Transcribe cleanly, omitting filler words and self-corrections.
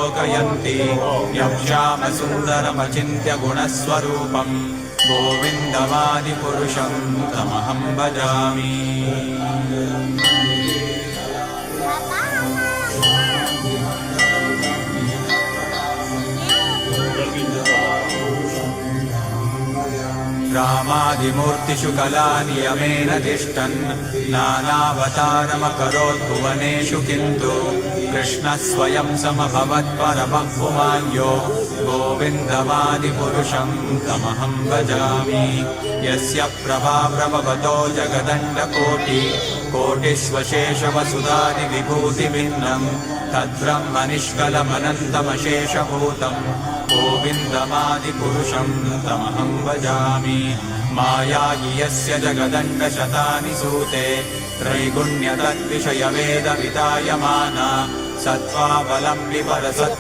लोकयन्ति यं श्यामसुन्दरमचिन्त्य गुणस्वरूपं गोविन्दमादिपुरुषं तमहं भजामि। रामादिमूर्तिषु कलानियमेन तिष्ठन् नानावतारमकरोत् भुवनेषु किन्तु कृष्णः स्वयं समभवत्परमः पुमान्यो गोविन्दमादिपुरुषं तमहं भजामि। यस्य प्रभाप्रभवतो जगदण्डकोटिस्वशेषवसुधादिविभूतिभिन्नं तद्ब्रह्मनिष्कलमनन्तमशेषभूतं गोविन्दमादिपुरुषं तमहं भजामि। मायायि यस्य जगदण्डशतानि सूते त्रैगुण्यतद्विषयवेदवितायमाना सत्त्वावलम्बि परसत्